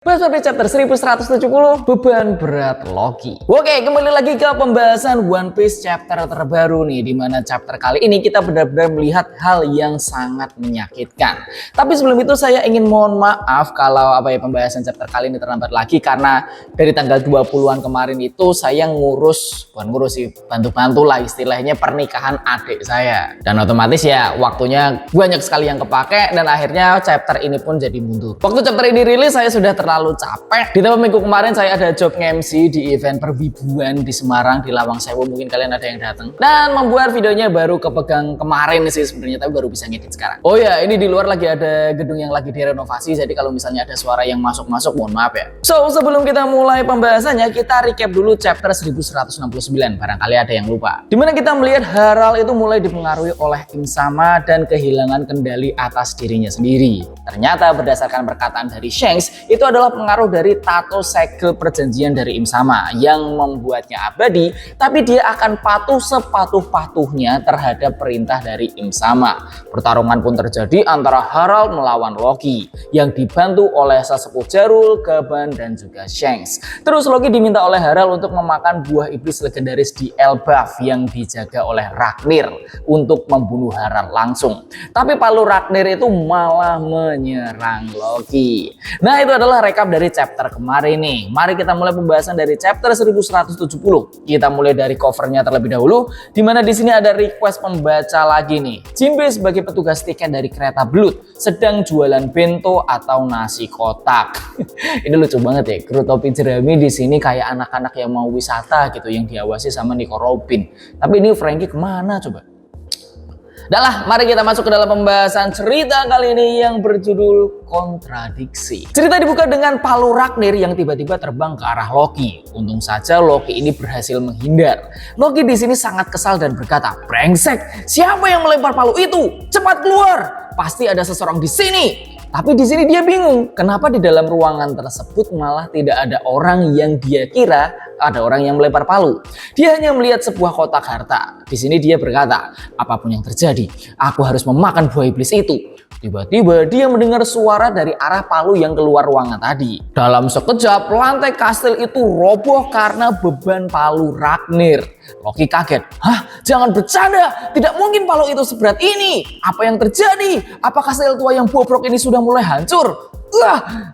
Masuk di chapter 1170, beban berat Loki. Oke, kembali lagi ke pembahasan One Piece chapter terbaru nih, dimana chapter kali ini kita benar-benar melihat hal yang sangat menyakitkan. Tapi sebelum itu saya ingin mohon maaf kalau pembahasan chapter kali ini terlambat lagi, karena dari tanggal 20-an kemarin itu saya bukan ngurus sih, bantu-bantu lah istilahnya pernikahan adik saya. Dan otomatis ya waktunya banyak sekali yang kepake, dan akhirnya chapter ini pun jadi mundur. Waktu chapter ini rilis saya sudah terlalu capek. Ditambah minggu kemarin saya ada job MC di event perwibuan di Semarang, di Lawang Sewu, mungkin kalian ada yang datang. Dan membuat videonya baru kepegang kemarin sih sebenarnya, tapi baru bisa ngedit sekarang. Oh ya, ini di luar lagi ada gedung yang lagi direnovasi, jadi kalau misalnya ada suara yang masuk-masuk mohon maaf ya. So, sebelum kita mulai pembahasannya, kita recap dulu chapter 1169, barangkali ada yang lupa. Dimana kita melihat Harald itu mulai dipengaruhi oleh Im Sama dan kehilangan kendali atas dirinya sendiri. Ternyata berdasarkan perkataan dari Shanks, itu adalah pengaruh dari tato segel perjanjian dari Im Sama yang membuatnya abadi, tapi dia akan patuh sepatuh-patuhnya terhadap perintah dari Im Sama. Pertarungan pun terjadi antara Harald melawan Loki yang dibantu oleh sesepuh Jarul, Gaban, dan juga Shanks. Terus Loki diminta oleh Harald untuk memakan buah iblis legendaris di Elbaf yang dijaga oleh Ragnir untuk membunuh Harald langsung. Tapi palu Ragnir itu malah menyerang Loki. Nah, itu adalah recap dari chapter kemarin nih. Mari kita mulai pembahasan dari chapter 1170. Kita mulai dari covernya terlebih dahulu, dimana di sini ada request pembaca lagi nih. Jinbe sebagai petugas tiket dari kereta belut sedang jualan bento atau nasi kotak. Ini lucu banget ya, kru topi jerami di sini kayak anak-anak yang mau wisata gitu, yang diawasi sama Nico Robin. Tapi ini Franky kemana coba? Dah, mari kita masuk ke dalam pembahasan cerita kali ini yang berjudul Kontradiksi. Cerita dibuka dengan palu Ragnir yang tiba-tiba terbang ke arah Loki. Untung saja Loki ini berhasil menghindar. Loki di sini sangat kesal dan berkata, "Brengsek, siapa yang melempar palu itu? Cepat keluar! Pasti ada seseorang di sini." Tapi di sini dia bingung, kenapa di dalam ruangan tersebut malah tidak ada orang yang dia kira ada orang yang melempar palu. Dia hanya melihat sebuah kotak harta. Di sini dia berkata, apapun yang terjadi, aku harus memakan buah iblis itu. Tiba-tiba dia mendengar suara dari arah palu yang keluar ruangan tadi. Dalam sekejap, lantai kastil itu roboh karena beban palu Ragnir. Loki kaget. "Hah? Jangan bercanda. Tidak mungkin palu itu seberat ini. Apa yang terjadi? Apa kastil tua yang bobrok ini sudah mulai hancur?"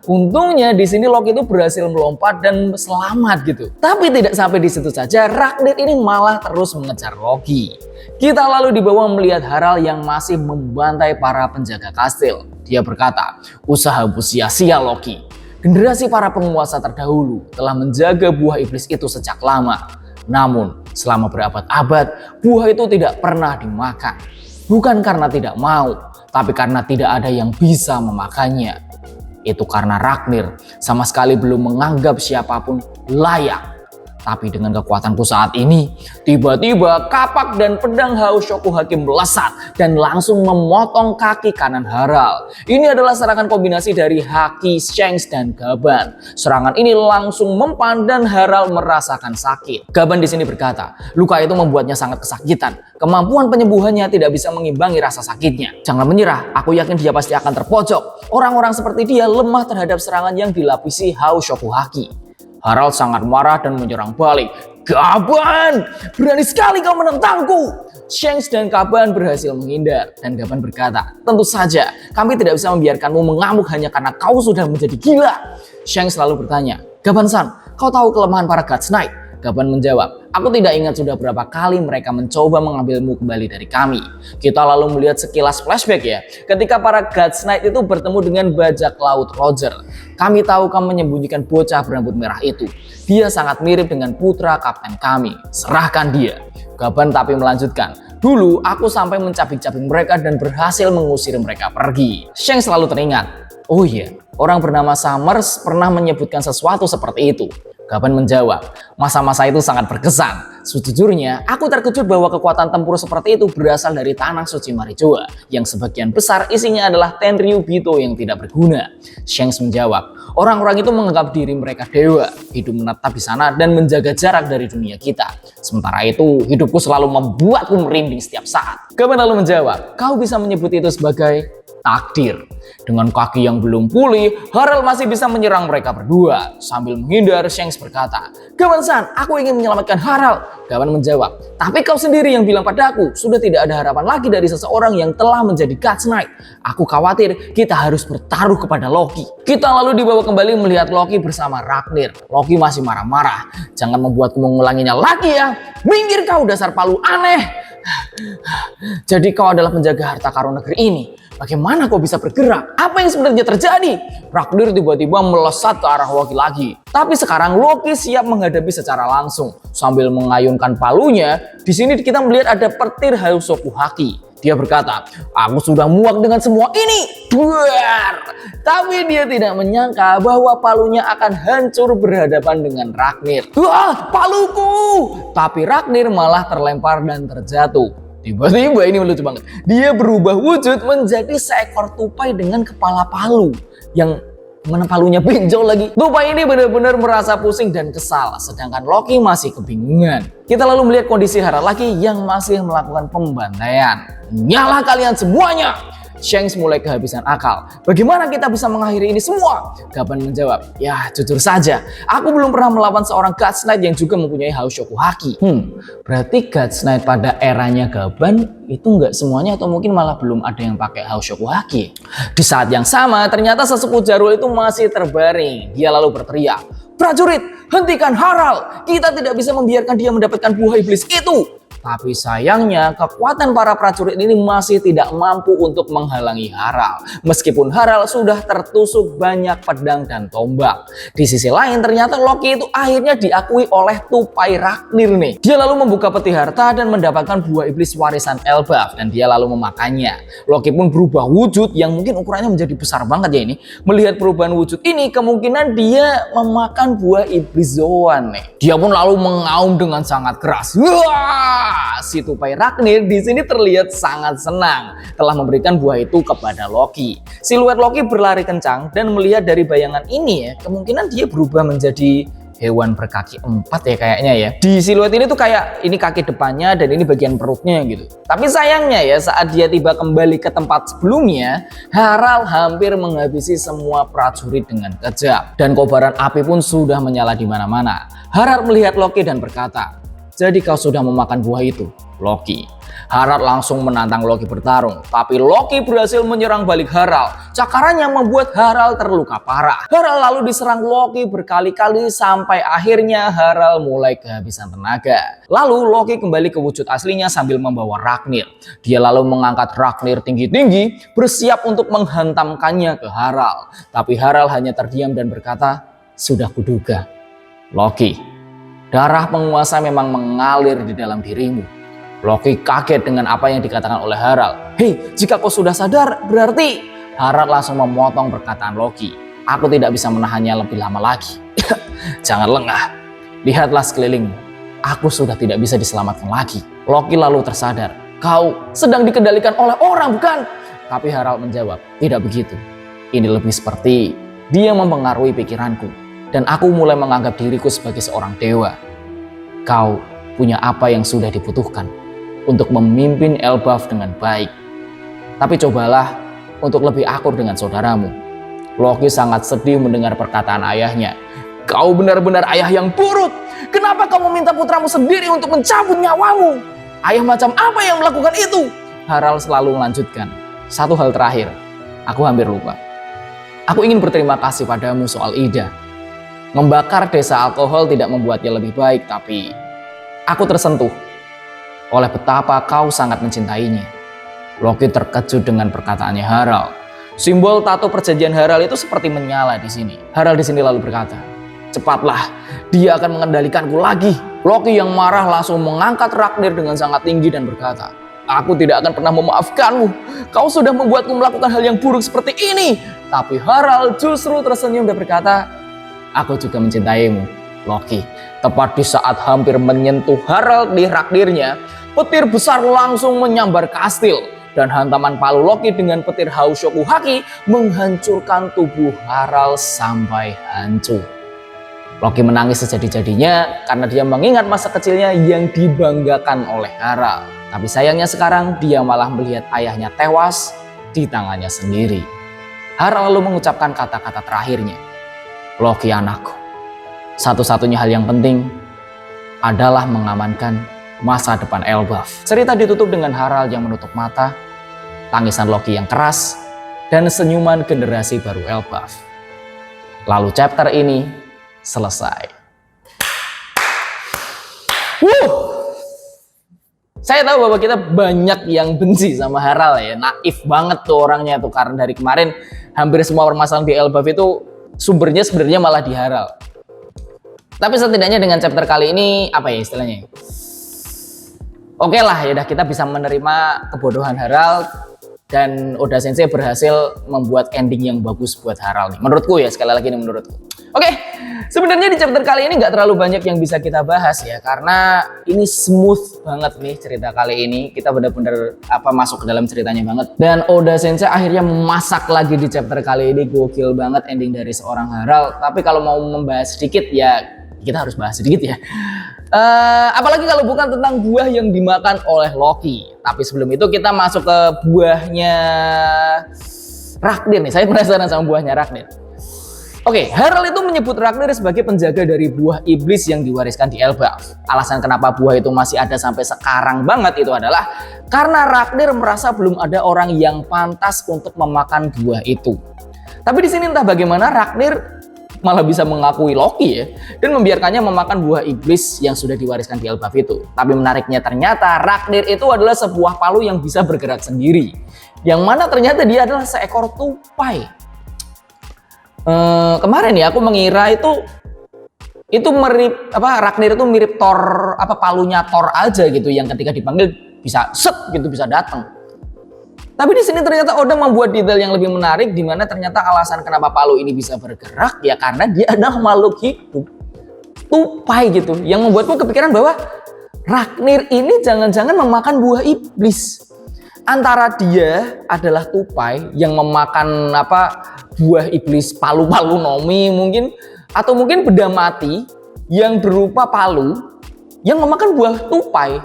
Untungnya di sini Loki itu berhasil melompat dan selamat gitu. Tapi tidak sampai di situ saja, Ragnir ini malah terus mengejar Loki. Kita lalu dibawa melihat Harald yang masih membantai para penjaga kastil. Dia berkata, "Usahamu sia-sia Loki. Generasi para penguasa terdahulu telah menjaga buah iblis itu sejak lama. Namun selama berabad-abad buah itu tidak pernah dimakan. Bukan karena tidak mau, tapi karena tidak ada yang bisa memakannya. Itu karena Ragnir sama sekali belum menganggap siapapun layak. Tapi dengan kekuatanku saat ini, tiba-tiba kapak dan pedang Haoshoku Haki melesat dan langsung memotong kaki kanan Harald. Ini adalah serangan kombinasi dari Haki, Shanks, dan Gaban. Serangan ini langsung mempan dan Harald merasakan sakit. Gaban di sini berkata, luka itu membuatnya sangat kesakitan. Kemampuan penyembuhannya tidak bisa mengimbangi rasa sakitnya. Jangan menyerah, aku yakin dia pasti akan terpojok. Orang-orang seperti dia lemah terhadap serangan yang dilapisi Haoshoku Haki. Harald sangat marah dan menyerang balik. "Gaban, berani sekali kau menentangku!" Shanks dan Gaban berhasil menghindar dan Gaban berkata, "Tentu saja, kami tidak bisa membiarkanmu mengamuk hanya karena kau sudah menjadi gila." Shanks lalu bertanya, "Gaban-san, kau tahu kelemahan para God's Knight?" Gaban menjawab, "Aku tidak ingat sudah berapa kali mereka mencoba mengambilmu kembali dari kami." Kita lalu melihat sekilas flashback ya, ketika para God's Knight itu bertemu dengan bajak laut Roger. "Kami tahu kamu menyembunyikan bocah berambut merah itu. Dia sangat mirip dengan putra kapten kami. Serahkan dia." Gaban tapi melanjutkan, "Dulu aku sampai mencabik-cabik mereka dan berhasil mengusir mereka pergi." Shanks selalu teringat, "Oh iya, orang bernama Summers pernah menyebutkan sesuatu seperti itu." Gaban menjawab, "Masa-masa itu sangat berkesan. Sejujurnya, aku terkejut bahwa kekuatan tempur seperti itu berasal dari tanah suci Marijoa, yang sebagian besar isinya adalah Tenryu Bito yang tidak berguna." Shanks menjawab, "Orang-orang itu menganggap diri mereka dewa, hidup menetap di sana dan menjaga jarak dari dunia kita. Sementara itu, hidupku selalu membuatku merinding setiap saat." Gaban lalu menjawab, "Kau bisa menyebut itu sebagai..." takdir. Dengan kaki yang belum pulih, Harald masih bisa menyerang mereka berdua. Sambil menghindar, Shanks berkata, "Kawan San, aku ingin menyelamatkan Harald." Kawan menjawab, "Tapi kau sendiri yang bilang padaku, sudah tidak ada harapan lagi dari seseorang yang telah menjadi God's Knight. Aku khawatir kita harus bertaruh kepada Loki." Kita lalu dibawa kembali melihat Loki bersama Ragnir. Loki masih marah-marah. "Jangan membuatku mengulanginya lagi ya. Minggir kau dasar palu aneh. Jadi kau adalah penjaga harta karun negeri ini. Bagaimana kau bisa bergerak? Apa yang sebenarnya terjadi?" Ragnir tiba-tiba melesat ke arah Loki lagi. Tapi sekarang Loki siap menghadapi secara langsung. Sambil mengayunkan palunya, di sini kita melihat ada petir Hausoku Haki. Dia berkata, "Aku sudah muak dengan semua ini." Duar! Tapi dia tidak menyangka bahwa palunya akan hancur berhadapan dengan Ragnir. "Wah, paluku!" Tapi Ragnir malah terlempar dan terjatuh. Tiba-tiba ini lucu banget. Dia berubah wujud menjadi seekor tupai dengan kepala palu. Yang mana palunya pinjol lagi. Tupai ini benar-benar merasa pusing dan kesal. Sedangkan Loki masih kebingungan. Kita lalu melihat kondisi Harald lagi yang masih melakukan pembantaian. "Nyala kalian semuanya!" Shanks mulai kehabisan akal. "Bagaimana kita bisa mengakhiri ini semua?" Gaban menjawab, "Ya jujur saja, aku belum pernah melawan seorang God's Knight yang juga mempunyai Hausoku Haki." Berarti God's Knight pada eranya Gaban itu nggak semuanya atau mungkin malah belum ada yang pakai Hausoku Haki. Di saat yang sama ternyata sesepuh Jarul itu masih terbaring. Dia lalu berteriak, "Prajurit, hentikan Harald. Kita tidak bisa membiarkan dia mendapatkan buah iblis itu." Tapi sayangnya kekuatan para prajurit ini masih tidak mampu untuk menghalangi Harald. Meskipun Harald sudah tertusuk banyak pedang dan tombak. Di sisi lain ternyata Loki itu akhirnya diakui oleh tupai Ragnir nih. Dia lalu membuka peti harta dan mendapatkan buah iblis warisan Elbaf. Dan dia lalu memakannya. Loki pun berubah wujud yang mungkin ukurannya menjadi besar banget ya ini. Melihat perubahan wujud ini kemungkinan dia memakan buah iblis Zoan nih. Dia pun lalu mengaum dengan sangat keras. Wah! Si tupai Ragnir di sini terlihat sangat senang telah memberikan buah itu kepada Loki. Siluet Loki berlari kencang dan melihat dari bayangan ini ya, kemungkinan dia berubah menjadi hewan berkaki 4 ya kayaknya ya. Di siluet ini tuh kayak ini kaki depannya dan ini bagian perutnya gitu. Tapi sayangnya ya saat dia tiba kembali ke tempat sebelumnya, Harald hampir menghabisi semua prajurit dengan kejam. Dan kobaran api pun sudah menyala di mana-mana. Harald melihat Loki dan berkata, "Jadi kau sudah memakan buah itu, Loki." Harald langsung menantang Loki bertarung, tapi Loki berhasil menyerang balik Harald. Cakarannya membuat Harald terluka parah. Harald lalu diserang Loki berkali-kali sampai akhirnya Harald mulai kehabisan tenaga. Lalu Loki kembali ke wujud aslinya sambil membawa Ragnir. Dia lalu mengangkat Ragnir tinggi-tinggi, bersiap untuk menghantamkannya ke Harald. Tapi Harald hanya terdiam dan berkata, "Sudah kuduga, Loki. Darah penguasa memang mengalir di dalam dirimu." Loki kaget dengan apa yang dikatakan oleh Harald. "Hei, jika kau sudah sadar, berarti..." Harald langsung memotong perkataan Loki. "Aku tidak bisa menahannya lebih lama lagi." "Jangan lengah. Lihatlah sekelilingmu. Aku sudah tidak bisa diselamatkan lagi." Loki lalu tersadar. "Kau sedang dikendalikan oleh orang, bukan?" Tapi Harald menjawab, "Tidak begitu. Ini lebih seperti dia mempengaruhi pikiranku. Dan aku mulai menganggap diriku sebagai seorang dewa. Kau punya apa yang sudah dibutuhkan untuk memimpin Elbaf dengan baik. Tapi cobalah untuk lebih akur dengan saudaramu." Loki sangat sedih mendengar perkataan ayahnya. "Kau benar-benar ayah yang buruk. Kenapa kau meminta putramu sendiri untuk mencabut nyawamu? Ayah macam apa yang melakukan itu?" Harald selalu melanjutkan, "Satu hal terakhir, aku hampir lupa. Aku ingin berterima kasih padamu soal Ida. Membakar desa alkohol tidak membuatnya lebih baik, tapi aku tersentuh oleh betapa kau sangat mencintainya." Loki terkejut dengan perkataannya Harald. Simbol tato perjanjian Harald itu seperti menyala di sini. Harald di sini lalu berkata, "Cepatlah, dia akan mengendalikanku lagi." Loki yang marah langsung mengangkat Ragnir dengan sangat tinggi dan berkata, "Aku tidak akan pernah memaafkanmu. Kau sudah membuatku melakukan hal yang buruk seperti ini." Tapi Harald justru tersenyum dan berkata, "Aku juga mencintaimu, Loki." Tepat di saat hampir menyentuh Harald di Ragnirnya, petir besar langsung menyambar kastil. Dan hantaman palu Loki dengan petir Hausoku Haki menghancurkan tubuh Harald sampai hancur. Loki menangis sejadi-jadinya karena dia mengingat masa kecilnya yang dibanggakan oleh Harald. Tapi sayangnya sekarang dia malah melihat ayahnya tewas di tangannya sendiri. Harald lalu mengucapkan kata-kata terakhirnya, "Loki anakku, satu-satunya hal yang penting adalah mengamankan masa depan Elbaf." Cerita ditutup dengan Harald yang menutup mata, tangisan Loki yang keras, dan senyuman generasi baru Elbaf. Lalu chapter ini selesai. Saya tahu bahwa kita banyak yang benci sama Harald ya, naif banget tuh orangnya tuh, karena dari kemarin hampir semua permasalahan di Elbaf itu sumbernya sebenarnya malah di Harald. Tapi setidaknya dengan chapter kali ini apa ya istilahnya? Oke lah, ya udah kita bisa menerima kebodohan Harald dan Oda Sensei berhasil membuat ending yang bagus buat Harald nih. Menurutku ya, sekali lagi nih menurutku. Oke, sebenarnya di chapter kali ini nggak terlalu banyak yang bisa kita bahas ya, karena ini smooth banget nih cerita kali ini. Kita benar-benar masuk ke dalam ceritanya banget. Dan Oda Sensei akhirnya memasak lagi di chapter kali ini, gokil banget ending dari seorang Harald. Tapi kalau mau membahas sedikit ya kita harus bahas sedikit ya. Apalagi kalau bukan tentang buah yang dimakan oleh Loki. Tapi sebelum itu kita masuk ke buahnya Ragnir nih. Saya penasaran sama buahnya Ragnir. Oke, Harald itu menyebut Ragnir sebagai penjaga dari buah iblis yang diwariskan di Elbaf. Alasan kenapa buah itu masih ada sampai sekarang banget itu adalah karena Ragnir merasa belum ada orang yang pantas untuk memakan buah itu. Tapi di sini entah bagaimana Ragnir malah bisa mengakui Loki ya, dan membiarkannya memakan buah iblis yang sudah diwariskan di Elbaf itu. Tapi menariknya ternyata Ragnir itu adalah sebuah palu yang bisa bergerak sendiri. Yang mana ternyata dia adalah seekor tupai. Kemarin ya aku mengira itu mirip Ragnir itu mirip Thor, palunya Thor aja gitu, yang ketika dipanggil bisa set gitu, bisa datang. Tapi di sini ternyata Oda membuat detail yang lebih menarik, di mana ternyata alasan kenapa palu ini bisa bergerak ya karena dia adalah makhluk hidup, tupai gitu, yang membuatku kepikiran bahwa Ragnir ini jangan-jangan memakan buah iblis. Antara dia adalah tupai yang memakan buah iblis, palu-palu Nomi mungkin, atau mungkin benda mati yang berupa palu yang memakan buah tupai.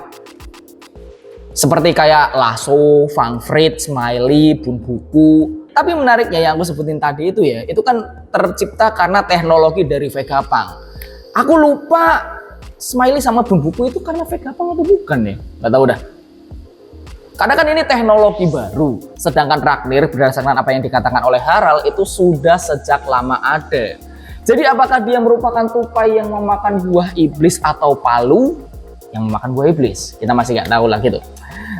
Seperti kayak Lasso, Fangfrit, Smiley, Bunbuku. Tapi menariknya yang aku sebutin tadi itu ya, itu kan tercipta karena teknologi dari Vegapunk. Aku lupa Smiley sama Bunbuku itu karena Vegapunk atau bukan ya? Gak tahu dah. Karena kan ini teknologi baru, sedangkan Ragnir berdasarkan apa yang dikatakan oleh Harald itu sudah sejak lama ada. Jadi apakah dia merupakan tupai yang memakan buah iblis atau palu yang memakan buah iblis? Kita masih nggak tahu lah gitu.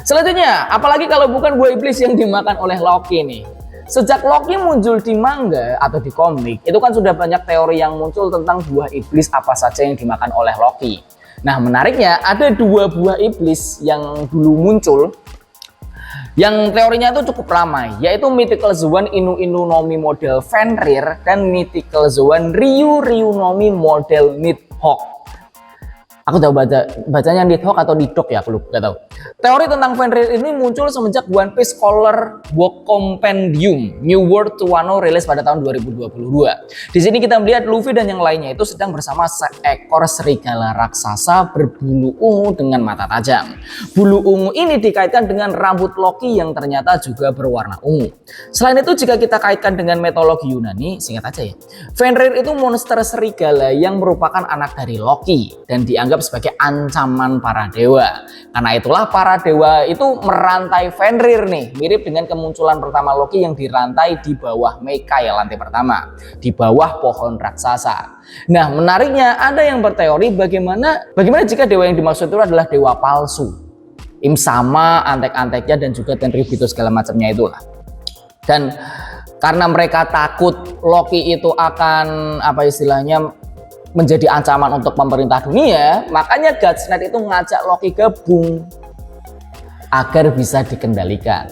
Selanjutnya, apalagi kalau bukan buah iblis yang dimakan oleh Loki nih. Sejak Loki muncul di manga atau di komik, itu kan sudah banyak teori yang muncul tentang buah iblis apa saja yang dimakan oleh Loki. Nah menariknya ada dua buah iblis yang dulu muncul, yang teorinya itu cukup ramai, yaitu Mythical Zoan Inu Inu Nomi model Fenrir dan Mythical Zoan Ryu Ryu Nomi model Nidhogg. Aku tahu bacanya Nidhogg atau Nidhogg ya, aku lupa, gak tahu. Teori tentang Fenrir ini muncul semenjak One Piece Scholar Book Compendium New World to Wano rilis pada tahun 2022. Di sini kita melihat Luffy dan yang lainnya itu sedang bersama seekor serigala raksasa berbulu ungu dengan mata tajam. Bulu ungu ini dikaitkan dengan rambut Loki yang ternyata juga berwarna ungu. Selain itu jika kita kaitkan dengan mitologi Yunani, singkat aja ya, Fenrir itu monster serigala yang merupakan anak dari Loki dan dianggap sebagai ancaman para dewa. Karena itulah para dewa itu merantai Fenrir nih, mirip dengan kemunculan pertama Loki yang dirantai di bawah Mekai lantai pertama, di bawah pohon raksasa. Nah menariknya ada yang berteori bagaimana jika dewa yang dimaksud itu adalah dewa palsu, Imsama, antek-anteknya dan juga Tenryubito segala macamnya itulah. Dan karena mereka takut Loki itu akan menjadi ancaman untuk pemerintah dunia, makanya Godsnet itu ngajak Loki gabung agar bisa dikendalikan.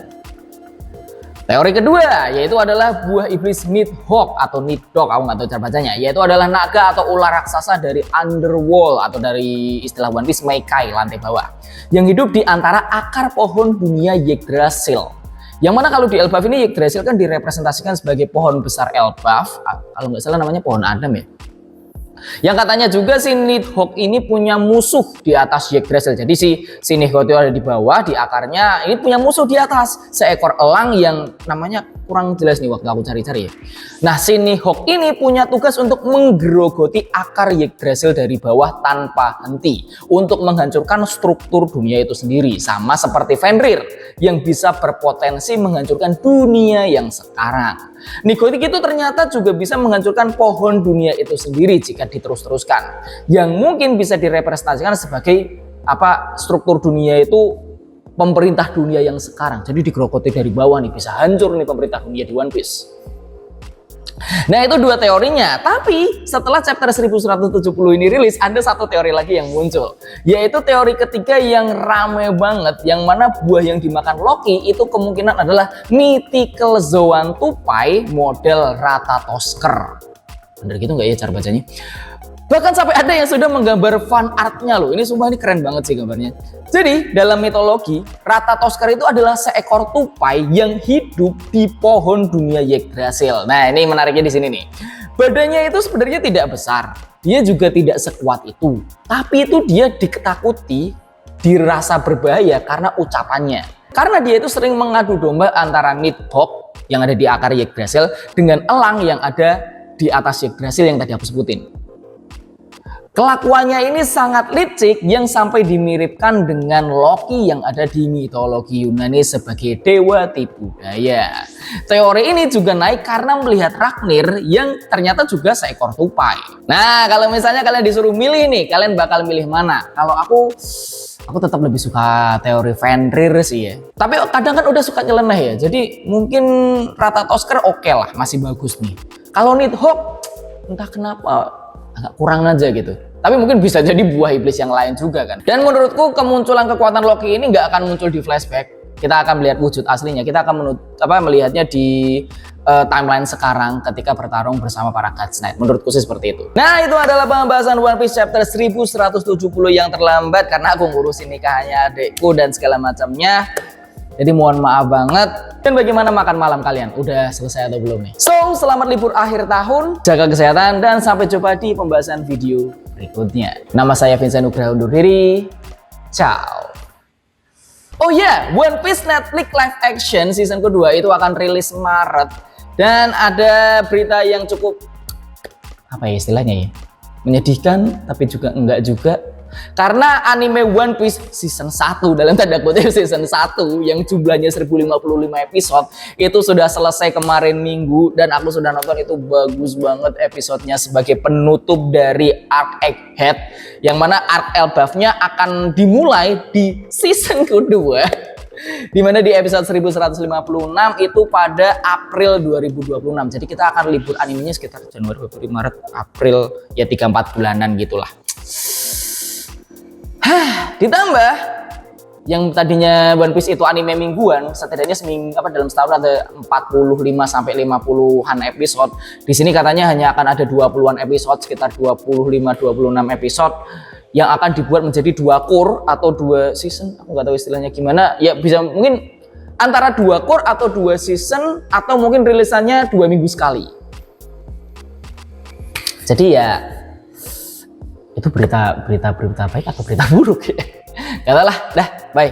Teori kedua yaitu adalah buah iblis Nidhogg atau Nidhogg, aku nggak tahu cara bacanya, yaitu adalah naga atau ular raksasa dari Underworld atau dari istilah One Piece Mekai lantai bawah, yang hidup di antara akar pohon dunia Yggdrasil. Yang mana kalau di Elbaf ini Yggdrasil kan direpresentasikan sebagai pohon besar Elbaf, kalau nggak salah namanya pohon Adam ya. Yang katanya juga si Nighthawk ini punya musuh di atas Yggdrasil. Jadi si Nighthawk itu ada di bawah, di akarnya ini punya musuh di atas, seekor elang yang namanya kurang jelas nih waktu aku cari-cari ya. Nah, si Nighthawk ini punya tugas untuk menggerogoti akar Yggdrasil dari bawah tanpa henti untuk menghancurkan struktur dunia itu sendiri, sama seperti Fenrir yang bisa berpotensi menghancurkan dunia yang sekarang. Nighthawk itu ternyata juga bisa menghancurkan pohon dunia itu sendiri jika diterus-teruskan, yang mungkin bisa direpresentasikan sebagai struktur dunia itu pemerintah dunia yang sekarang. Jadi digerogoti dari bawah nih, bisa hancur nih pemerintah dunia di One Piece. Nah, itu dua teorinya. Tapi setelah chapter 1170 ini rilis, ada satu teori lagi yang muncul, yaitu teori ketiga yang rame banget, yang mana buah yang dimakan Loki itu kemungkinan adalah mythical Zoan tupai model Ratatoskr. Bener gitu nggak ya cara bacanya? Bahkan sampai ada yang sudah menggambar fan artnya loh. Ini sumpah, ini keren banget sih gambarnya. Jadi dalam mitologi, Ratatoskr itu adalah seekor tupai yang hidup di pohon dunia Yggdrasil. Nah, ini menariknya di sini nih. Badannya itu sebenarnya tidak besar. Dia juga tidak sekuat itu. Tapi itu dia diketakuti, dirasa berbahaya karena ucapannya. Karena dia itu sering mengadu domba antara Nighthawk yang ada di akar Yggdrasil dengan elang yang ada di atas Yggdrasil yang tadi aku sebutin. Kelakuannya ini sangat licik yang sampai dimiripkan dengan Loki yang ada di mitologi Yunani sebagai dewa tipu daya. Teori ini juga naik karena melihat Ragnir yang ternyata juga seekor tupai. Nah, kalau misalnya kalian disuruh milih nih, kalian bakal milih mana? Kalau aku tetap lebih suka teori Fenrir sih ya. Tapi kadang kan udah suka nyeleneh ya. Jadi mungkin Ratatoskr oke lah, masih bagus nih. Kalau Nighthawk entah kenapa agak kurang aja gitu. Tapi mungkin bisa jadi buah iblis yang lain juga kan. Dan menurutku kemunculan kekuatan Loki ini nggak akan muncul di flashback. Kita akan melihat wujud aslinya. Kita akan melihatnya di timeline sekarang ketika bertarung bersama para Gods Knight. Menurutku sih seperti itu. Nah, itu adalah pembahasan One Piece chapter 1170 yang terlambat karena aku ngurusin nikahnya adekku dan segala macamnya. Jadi mohon maaf banget. Dan bagaimana makan malam kalian? Udah selesai atau belum nih? So, selamat libur akhir tahun, jaga kesehatan, dan sampai jumpa di pembahasan video berikutnya. Nama saya Vincent Nugraha undur diri. Ciao. Oh ya, One Piece Netflix live action season kedua itu akan rilis Maret. Dan ada berita yang cukup, apa ya istilahnya ya? Menyedihkan, tapi juga enggak juga. Karena anime One Piece season 1 dalam tanda kutip season 1 yang jumlahnya 1055 episode itu sudah selesai kemarin minggu dan aku sudah nonton. Itu bagus banget episodenya sebagai penutup dari arc Egghead yang mana arc Elbafnya akan dimulai di season kedua dimana di episode 1156 itu pada April 2026. Jadi kita akan libur animenya sekitar Januari, Februari, Maret, April, ya 3-4 bulanan gitulah. Ditambah yang tadinya One Piece itu anime mingguan, setidaknya dalam setahun ada 45 sampai 50-an episode. Di sini katanya hanya akan ada 20-an episode, sekitar 25-26 episode yang akan dibuat menjadi 2 core atau 2 season. Aku nggak tahu istilahnya gimana. Ya bisa mungkin antara 2 core atau 2 season atau mungkin rilisannya 2 minggu sekali. Jadi ya itu berita baik atau berita buruk ya? Gak tahu lah, dah, bye.